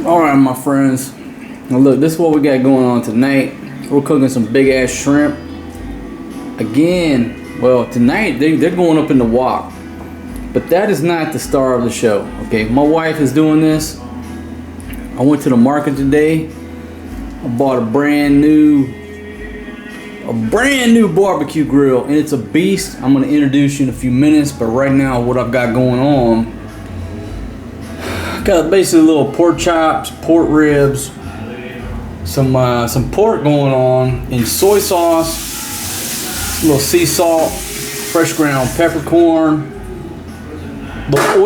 Alright, my friends. Now look, this is what we got going on tonight. We're cooking some big ass shrimp. Again, well, tonight they're going up in the wok. But that is not the star of the show. Okay, my wife is doing this. I went to the market today. I bought a brand new barbecue grill, and it's a beast. I'm gonna introduce you in a few minutes, but right now what I've got going on, got basically little pork chops, pork ribs, some pork going on in soy sauce, a little sea salt, fresh ground peppercorn, little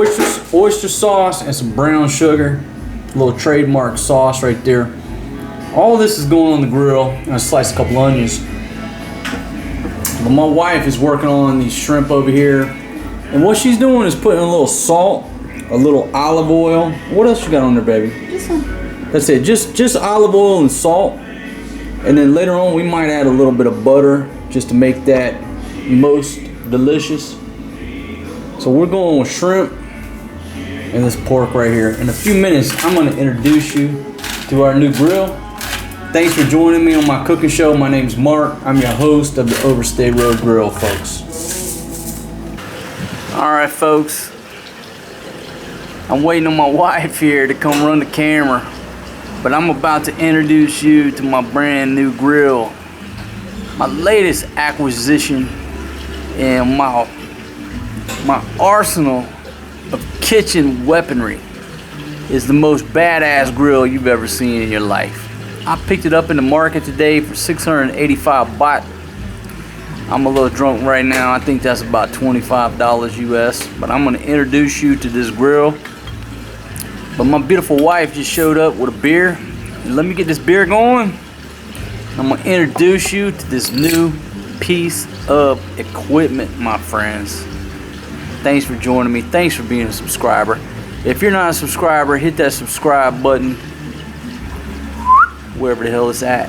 oyster sauce, and some brown sugar, a little trademark sauce right there. All this is going on the grill, and I sliced a couple onions. But my wife is working on these shrimp over here, and what she's doing is putting a little salt, a little olive oil. What else you got on there, baby? This one. That's it. Just olive oil and salt, and then later on we might add a little bit of butter just to make that most delicious. So we're going with shrimp and this pork right here. In a few minutes, I'm going to introduce you to our new grill. Thanks for joining me on my cooking show. My name's Mark. I'm your host of the Overstay Road Grill, folks. All right, folks. I'm waiting on my wife here to come run the camera, but I'm about to introduce you to my brand new grill. My latest acquisition and my arsenal of kitchen weaponry is the most badass grill you've ever seen in your life. I picked it up in the market today for 685 baht. I'm a little drunk right now. I think that's about $25 US, but I'm gonna introduce you to this grill. But my beautiful wife just showed up with a beer. And let me get this beer going. I'm gonna introduce you to this new piece of equipment, my friends. Thanks for joining me. Thanks for being a subscriber. If you're not a subscriber, hit that subscribe button wherever the hell it's at.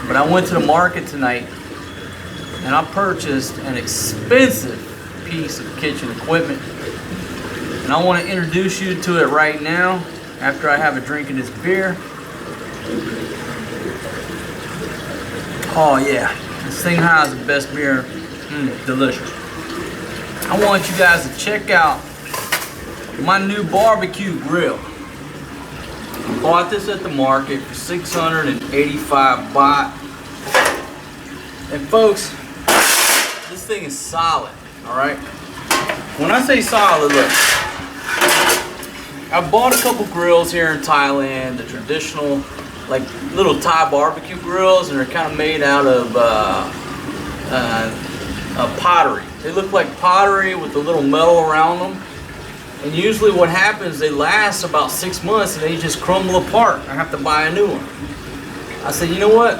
But I went to the market tonight and I purchased an expensive piece of kitchen equipment. And I want to introduce you to it right now after I have a drink of this beer. Oh yeah, this thing has the best beer. Delicious. I want you guys to check out my new barbecue grill. I bought this at the market for 685 baht. And folks, this thing is solid, all right? When I say solid, look, I bought a couple grills here in Thailand, the traditional, like little Thai barbecue grills, and they're kind of made out of pottery. They look like pottery with a little metal around them. And usually what happens, they last about 6 months and they just crumble apart. I have to buy a new one. I said, you know what?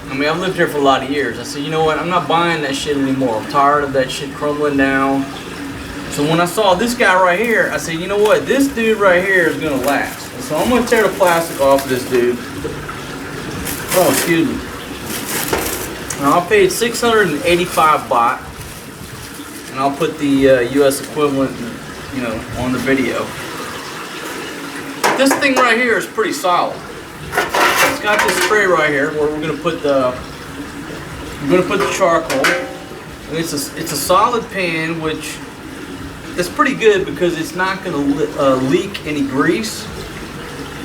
I mean, I've lived here for a lot of years. I said, you know what? I'm not buying that shit anymore. I'm tired of that shit crumbling down. So when I saw this guy right here, I said, you know what? This dude right here is gonna last. And so I'm gonna tear the plastic off of this dude. Oh, excuse me. Now I paid 685 baht. And I'll put the US equivalent, you know, on the video. This thing right here is pretty solid. It's got this tray right here where we're gonna put the charcoal. And it's a solid pan, which is pretty good because it's not gonna leak any grease.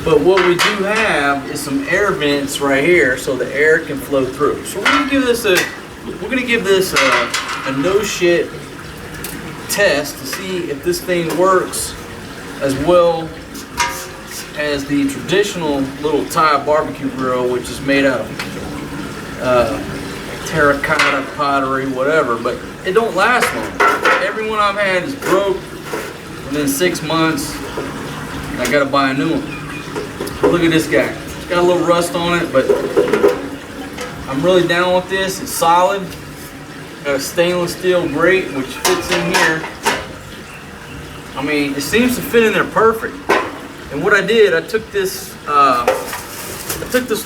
But what we do have is some air vents right here, so the air can flow through. So we're gonna give this a no shit test to see if this thing works as well as the traditional little Thai barbecue grill, which is made out of terracotta, pottery, whatever, but it don't last long. Every one I've had is broke within 6 months. I gotta buy a new one. Look at this guy. It's got a little rust on it, but I'm really down with this. It's solid. Got a stainless steel grate which fits in here. I mean, it seems to fit in there perfect. And what I did, I took this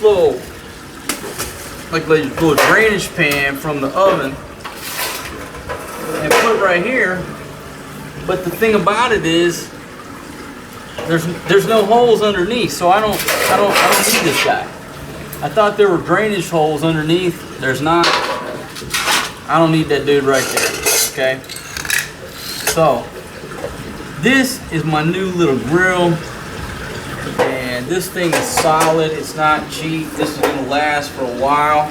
little little drainage pan from the oven and put it right here. But the thing about it is, there's no holes underneath, so I don't need this guy. I thought there were drainage holes underneath. There's not. I don't need that dude right there. Okay. So this is my new little grill, and this thing is solid. It's not cheap. This is gonna last for a while.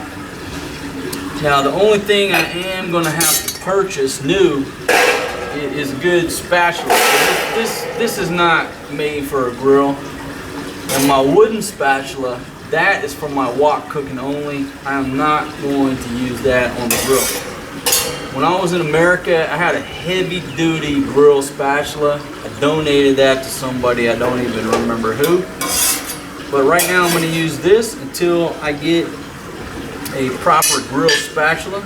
Now the only thing I am gonna have to purchase new is a good spatula. This is not made for a grill. And my wooden spatula, that is for my wok cooking only. I am not going to use that on the grill. When I was in America, I had a heavy duty grill spatula. I donated that to somebody, I don't even remember who. But right now I'm gonna use this until I get a proper grill spatula.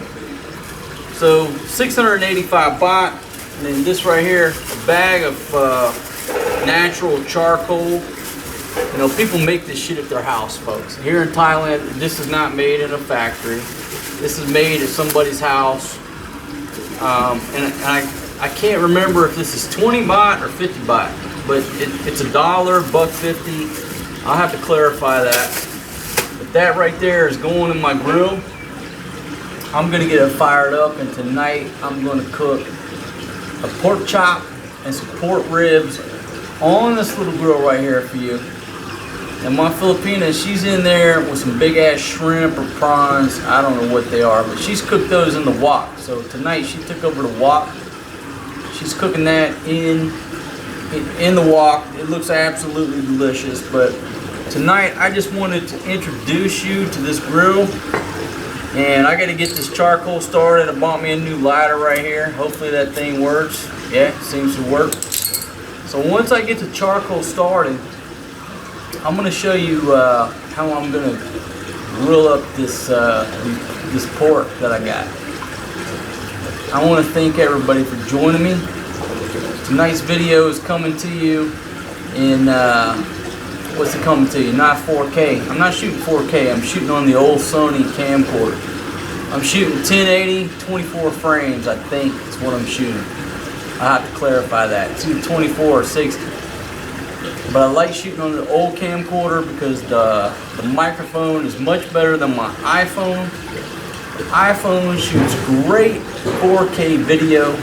So 685 baht, and then this right here, a bag of natural charcoal. You know, people make this shit at their house, folks. Here in Thailand, this is not made in a factory. This is made at somebody's house. And I can't remember if this is 20 baht or 50 baht, but it's $1, $1.50. I'll have to clarify that. But that right there is going in my grill. I'm gonna get it fired up, and tonight I'm gonna cook a pork chop and some pork ribs on this little grill right here for you. And my Filipina, she's in there with some big ass shrimp or prawns. I don't know what they are, but she's cooked those in the wok. So tonight she took over the wok. She's cooking that in the wok. It looks absolutely delicious. But tonight I just wanted to introduce you to this grill. And I got to get this charcoal started. I bought me a new lighter right here. Hopefully that thing works. Yeah, it seems to work. So once I get the charcoal started, I'm going to show you how I'm going to grill up this pork that I got. I want to thank everybody for joining me. Tonight's video is coming to you in, what's it coming to you? Not 4K. I'm not shooting 4K. I'm shooting on the old Sony camcorder. I'm shooting 1080, 24 frames, I think is what I'm shooting. I have to clarify that. It's either 24 or 60. But I like shooting on the old camcorder because the microphone is much better than my iPhone. The iPhone shoots great 4K video,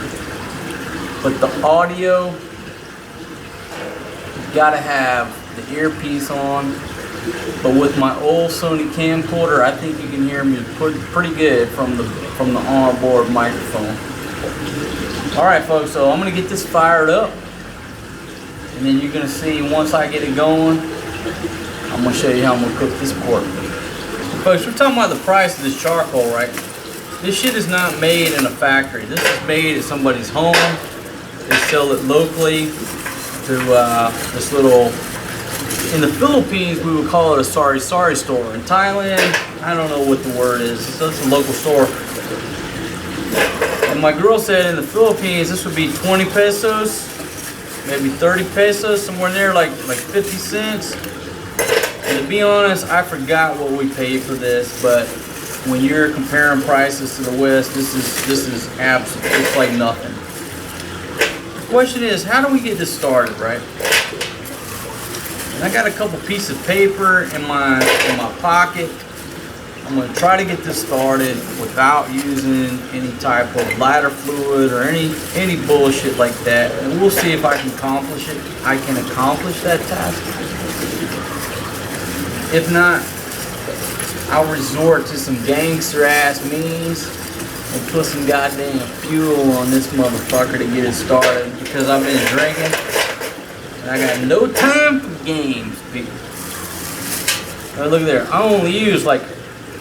but the audio, you gotta have the earpiece on. But with my old Sony camcorder, I think you can hear me pretty good from the onboard microphone. All right, folks. So I'm gonna get this fired up. And then you're gonna see once I get it going, I'm gonna show you how I'm gonna cook this pork. Folks, we're talking about the price of this charcoal, right? This shit is not made in a factory. This is made at somebody's home. They sell it locally to this little, in the Philippines we would call it a sari store. In Thailand, I don't know what the word is. So it's a local store. And my girl said in the Philippines this would be 20 pesos. Maybe 30 pesos, somewhere in there, like 50 cents. And to be honest, I forgot what we paid for this, but when you're comparing prices to the West, this is absolutely, it's like nothing. The question is, how do we get this started, right? And I got a couple pieces of paper in my pocket. I'm gonna try to get this started without using any type of lighter fluid or any bullshit like that. And we'll see if I can accomplish it. I can accomplish that task. If not, I'll resort to some gangster ass means and put some goddamn fuel on this motherfucker to get it started because I've been drinking and I got no time for games, people. Now look there, I only use like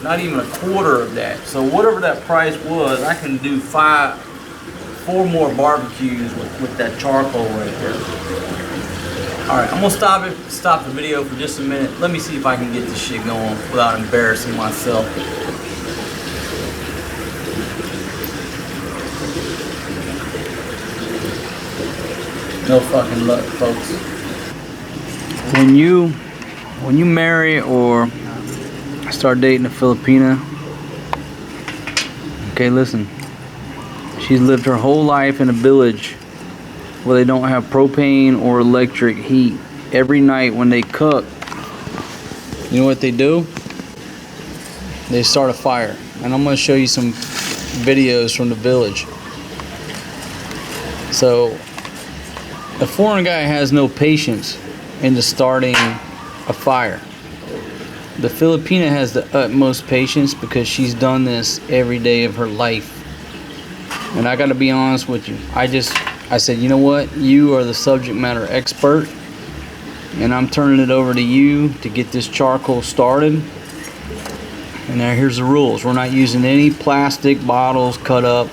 not even a quarter of that. So whatever that price was, I can do 4 more barbecues with that charcoal right there. All right, I'm gonna stop the video for just a minute. Let me see if I can get this shit going without embarrassing myself. No fucking luck, folks. When you marry or start dating a Filipina, okay, listen, she's lived her whole life in a village where they don't have propane or electric heat. every night when they cook, you know what they do? They start a fire. And I'm going to show you some videos from the village. So a foreign guy has no patience into starting a fire. The Filipina has the utmost patience because she's done this every day of her life. And I got to be honest with you. I said, you know what? You are the subject matter expert. And I'm turning it over to you to get this charcoal started. And now here's the rules. We're not using any plastic bottles cut up.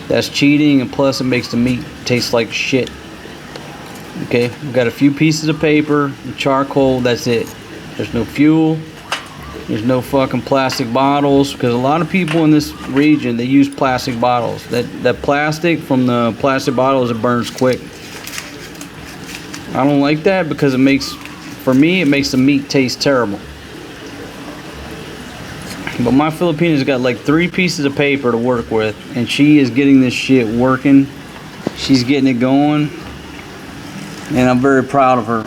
That's cheating, and plus it makes the meat taste like shit. Okay, we've got a few pieces of paper, and charcoal, that's it. There's no fuel. There's no fucking plastic bottles, because a lot of people in this region, they use plastic bottles. That plastic from the plastic bottles, it burns quick. I don't like that because for me, it makes the meat taste terrible. But my Filipina's got like 3 pieces of paper to work with, and she is getting this shit working. She's getting it going, and I'm very proud of her.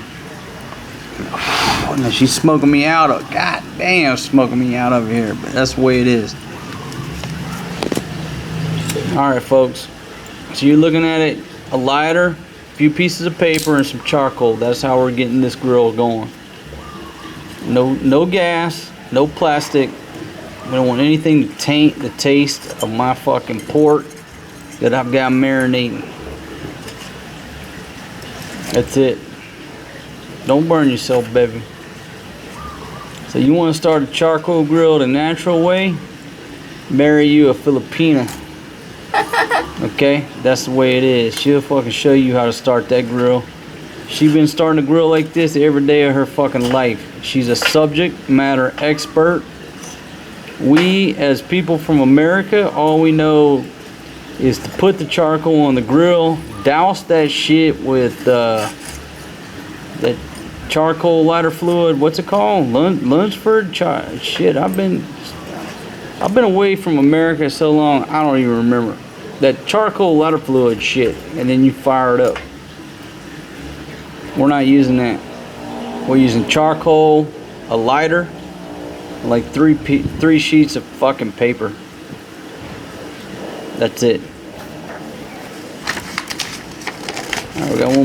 Oh, now she's smoking me out of, god damn, smoking me out over here, but that's the way it is. Alright folks, so you're looking at it, a lighter, a few pieces of paper, and some charcoal. That's how we're getting this grill going. No gas, no plastic. We don't want anything to taint the taste of my fucking pork that I've got marinating. That's it. Don't burn yourself, baby. So you want to start a charcoal grill the natural way? Marry you a Filipina. Okay? That's the way it is. She'll fucking show you how to start that grill. She's been starting a grill like this every day of her fucking life. She's a subject matter expert. We, as people from America, all we know is to put the charcoal on the grill, douse that shit with that charcoal lighter fluid. What's it called? Lunsford? Shit, I've been away from America so long, I don't even remember. That charcoal lighter fluid shit, and then you fire it up. We're not using that. We're using charcoal, a lighter, like 3 sheets of fucking paper. That's it. Alright, we got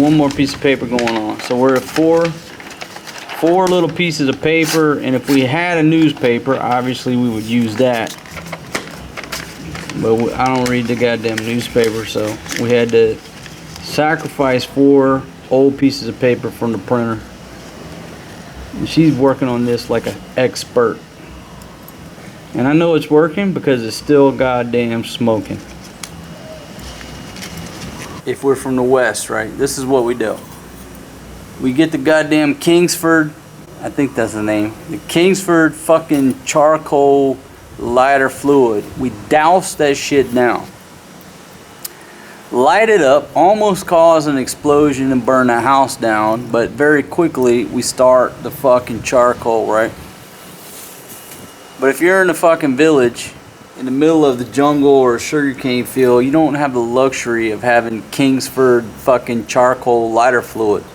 one more piece of paper going on. So we're at four little pieces of paper, and if we had a newspaper, obviously we would use that. But I don't read the goddamn newspaper, so we had to sacrifice 4 old pieces of paper from the printer. And she's working on this like an expert. And I know it's working because it's still goddamn smoking. If we're from the West, right, this is what we do. We get the goddamn Kingsford, I think that's the name, the Kingsford fucking charcoal lighter fluid. We douse that shit down. Light it up, almost cause an explosion and burn the house down, but very quickly we start the fucking charcoal, right? But if you're in the fucking village, in the middle of the jungle or a sugarcane field, you don't have the luxury of having Kingsford fucking charcoal lighter fluid.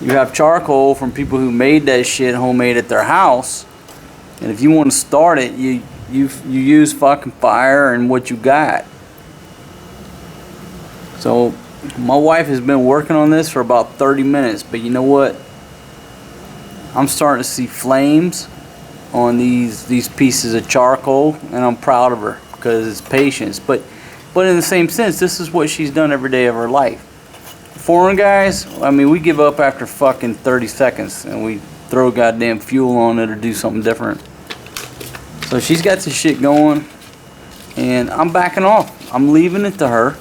You have charcoal from people who made that shit homemade at their house, and if you want to start it, you use fucking fire and what you got. So my wife has been working on this for about 30 minutes, but you know what? I'm starting to see flames on these pieces of charcoal, and I'm proud of her because it's patience. But in the same sense, this is what she's done every day of her life. Foreign guys, I mean, we give up after fucking 30 seconds and we throw goddamn fuel on it or do something different. So she's got this shit going, and I'm backing off. I'm leaving it to her.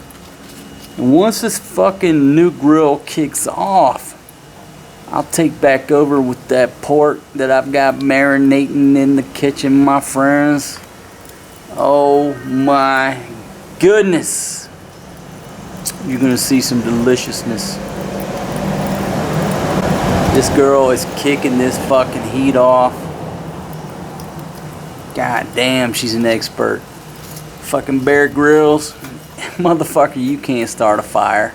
And once this fucking new grill kicks off, I'll take back over with that pork that I've got marinating in the kitchen, my friends. Oh my goodness. You're gonna see some deliciousness. This girl is kicking this fucking heat off. God damn, she's an expert. Fucking Bear Grylls. Motherfucker, you can't start a fire.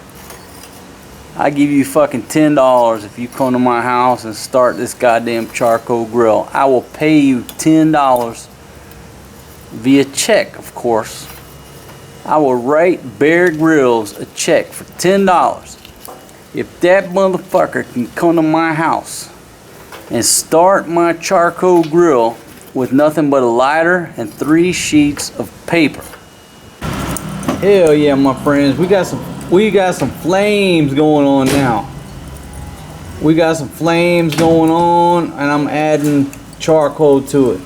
I give you fucking $10 if you come to my house and start this goddamn charcoal grill. I will pay you $10 via check, of course. I will write Bear Grylls a check for $10 if that motherfucker can come to my house and start my charcoal grill with nothing but a lighter and 3 sheets of paper. Hell yeah, my friends, we got some flames going on now. We got some flames going on, and I'm adding charcoal to it.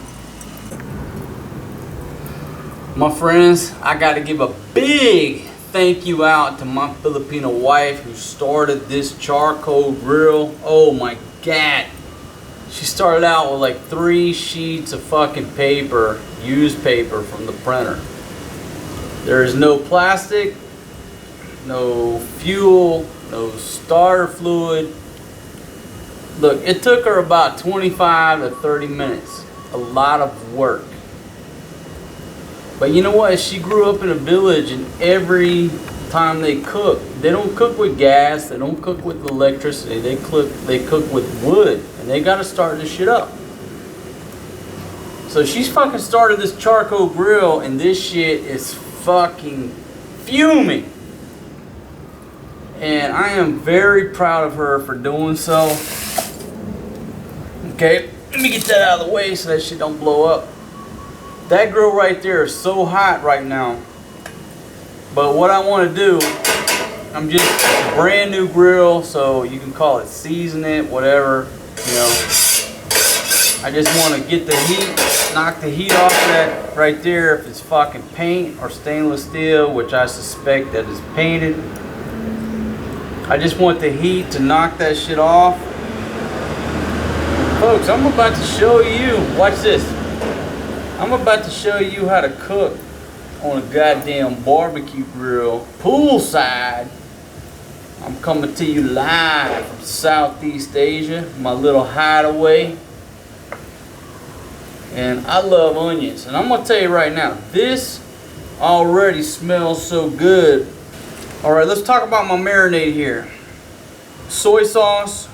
My friends, I got to give a big thank you out to my Filipino wife who started this charcoal grill. Oh my God. She started out with like 3 sheets of fucking paper, used paper from the printer. There is no plastic, no fuel, no starter fluid. Look, it took her about 25 to 30 minutes. A lot of work. But you know what? She grew up in a village, and every time they cook, they don't cook with gas, they don't cook with electricity, they cook with wood, and they gotta start this shit up. So she's fucking started this charcoal grill, and this shit is fucking fuming. And I am very proud of her for doing so. Okay, let me get that out of the way so that shit don't blow up. That grill right there is so hot right now. But what I want to do, it's a brand new grill, so you can call it season it, whatever, you know. I just want to get the heat, knock the heat off of that right there. If it's fucking paint or stainless steel, which I suspect that is painted. I just want the heat to knock that shit off. Folks, I'm about to show you, watch this. I'm about to show you how to cook on a goddamn barbecue grill, poolside. I'm coming to you live from Southeast Asia, my little hideaway. And I love onions. And I'm gonna tell you right now, this already smells so good. All right, let's talk about my marinade here. Soy sauce,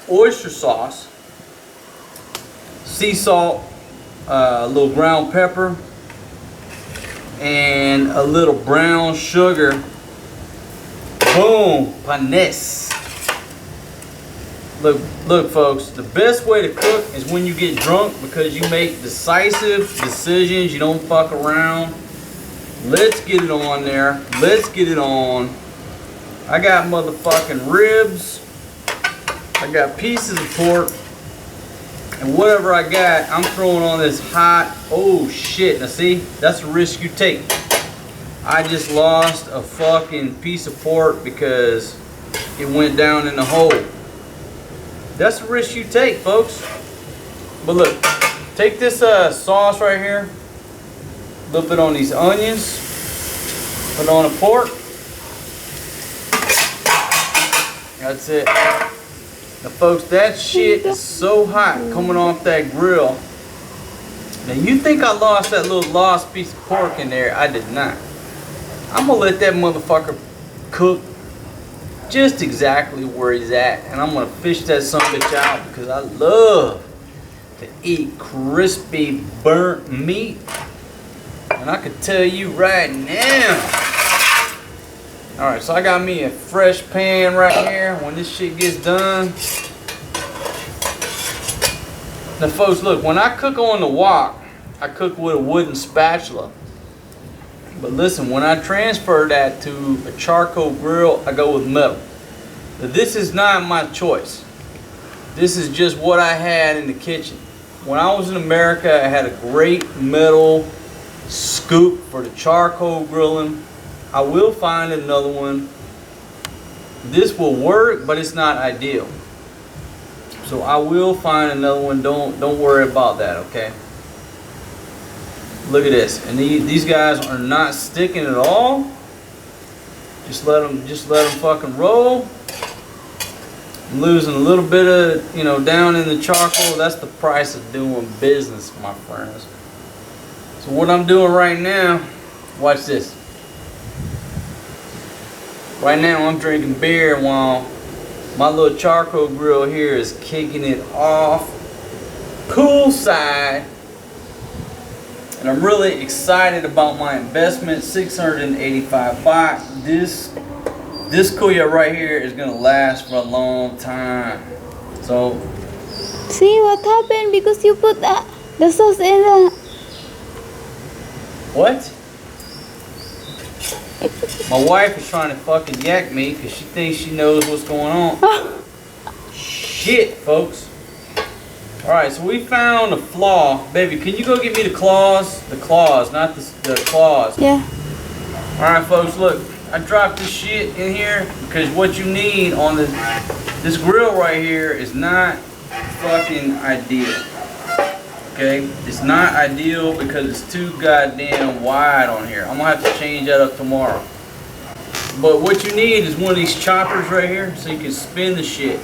oyster sauce, sea salt, a little ground pepper, and a little brown sugar. Boom, panes. Look folks, the best way to cook is when you get drunk, because you make decisive decisions, you don't fuck around. Let's get it on there. Let's get it on. I got motherfucking ribs. I got pieces of pork. And whatever I got, I'm throwing on this hot, oh shit. Now see, that's a risk you take. I just lost a fucking piece of pork because it went down in the hole. That's a risk you take, folks. But look, take this sauce right here, a little bit on these onions, put on the pork. That's it. Now folks, that shit is so hot coming off that grill. Now you think I lost that little lost piece of pork in there? I did not. I'm gonna let that motherfucker cook just exactly where he's at. And I'm gonna fish that son of a bitch out because I love to eat crispy burnt meat. And I can tell you right now. Alright, so I got me a fresh pan right here when this shit gets done. Now folks, look, when I cook on the wok, I cook with a wooden spatula. But listen, when I transfer that to a charcoal grill, I go with metal. Now, this is not my choice. This is just what I had in the kitchen. When I was in America, I had a great metal scoop for the charcoal grilling. I will find another one. This will work, but it's not ideal. So I will find another one. Don't worry about that, okay? Look at this. And these guys are not sticking at all. Just let them fucking roll. I'm losing a little bit of, you know, down in the charcoal. That's the price of doing business, my friends. So what I'm doing right now, watch this. Right now I'm drinking beer while my little charcoal grill here is kicking it off poolside. And I'm really excited about my investment. 685 baht. This kuya right here is gonna last for a long time. So See what happened because you put the sauce in the... what? My wife is trying to fucking yak me because she thinks she knows what's going on. Shit, folks. Alright, so we found a flaw. Baby, can you go get me the claws? The claws, not the claws. Yeah. Alright, folks, look. I dropped this shit in here because what you need on this grill right here is not fucking ideal. Okay? It's not ideal because it's too goddamn wide on here. I'm gonna have to change that up tomorrow. But what you need is one of these choppers right here so you can spin the shit.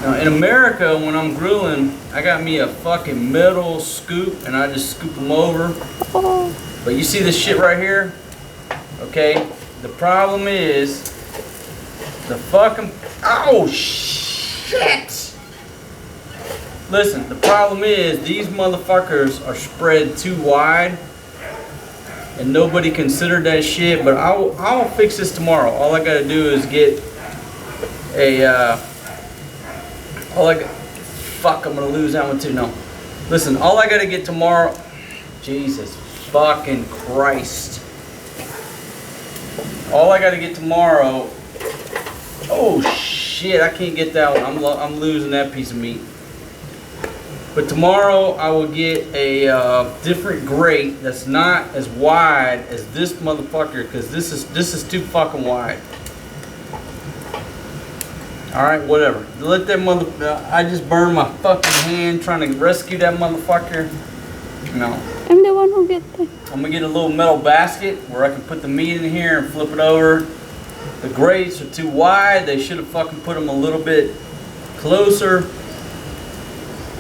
Now in America, when I'm grilling, I got me a fucking metal scoop and I just scoop them over. Oh. But you see this shit right here? Okay? The problem is the fucking... Oh shit! Listen, the problem is these motherfuckers are spread too wide and nobody considered that shit, but I'll fix this tomorrow. All I gotta do is get a fuck, I'm gonna lose that one too. No. Listen, all I gotta get tomorrow, Jesus fucking Christ. All I gotta get tomorrow, oh shit, I can't get that one. I'm losing that piece of meat. But tomorrow I will get a different grate that's not as wide as this motherfucker because this is too fucking wide. All right, whatever. Let that I just burned my fucking hand trying to rescue that motherfucker. No. I'm the one who get the... I'm gonna get a little metal basket where I can put the meat in here and flip it over. The grates are too wide. They should have fucking put them a little bit closer.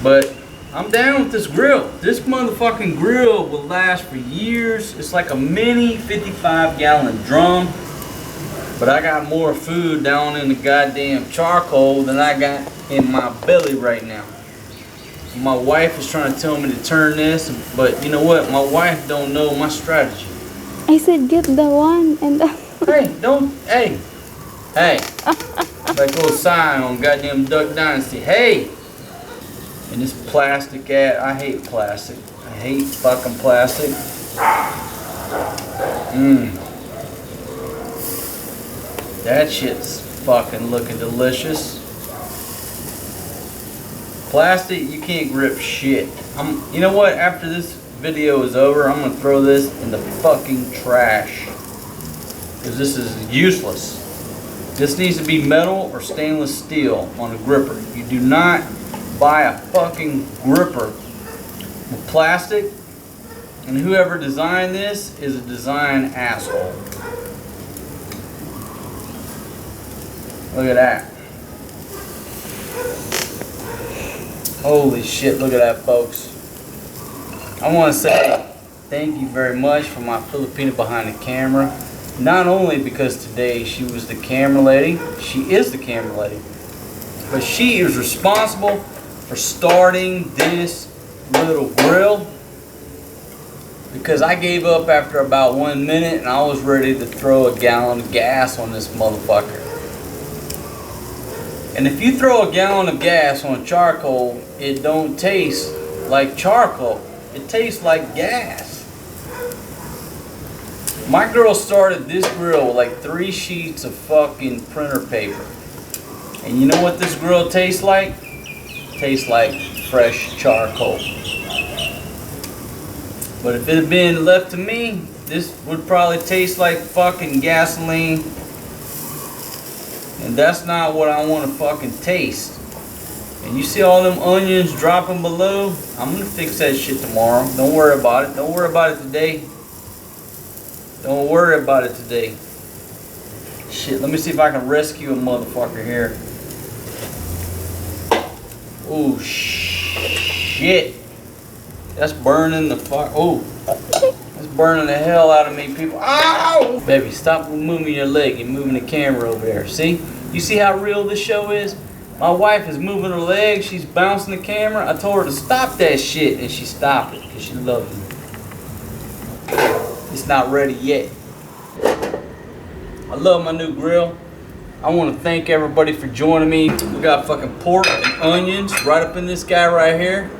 But I'm down with this grill. This motherfucking grill will last for years. It's like a mini 55-gallon drum. But I got more food down in the goddamn charcoal than I got in my belly right now. So my wife is trying to tell me to turn this, but you know what? My wife don't know my strategy. I said get the one and the... Hey, don't, hey. Like a little sign on goddamn Duck Dynasty. Hey! And this plastic I hate plastic. I hate fucking plastic. That shit's fucking looking delicious. Plastic, you can't grip shit. You know what? After this video is over, I'm gonna throw this in the fucking trash. Because this is useless. This needs to be metal or stainless steel on a gripper. You do not buy a fucking gripper with plastic, and whoever designed this is a design asshole. Look at that. Holy shit, look at that, folks. I want to say thank you very much for my Filipina behind the camera. Not only because today she was the camera lady, she is the camera lady, but she is responsible for starting this little grill because I gave up after about 1 minute and I was ready to throw a gallon of gas on this motherfucker. And if you throw a gallon of gas on charcoal, it don't taste like charcoal. It tastes like gas. My girl started this grill with like 3 sheets of fucking printer paper. And you know what this grill tastes like? Tastes like fresh charcoal. But if it had been left to me, this would probably taste like fucking gasoline. And that's not what I want to fucking taste. And you see all them onions dropping below? I'm gonna fix that shit tomorrow. Don't worry about it. Don't worry about it today. Don't worry about it today. Shit, let me see if I can rescue a motherfucker here. Oh shit. That's burning the fuck. Oh, It's burning the hell out of me, people. Ow! Baby, stop moving your leg. You're moving the camera over there. See? You see how real this show is? My wife is moving her leg. She's bouncing the camera. I told her to stop that shit, and she stopped it because she loves me. It's not ready yet. I love my new grill. I want to thank everybody for joining me. We got fucking pork and onions right up in this guy right here.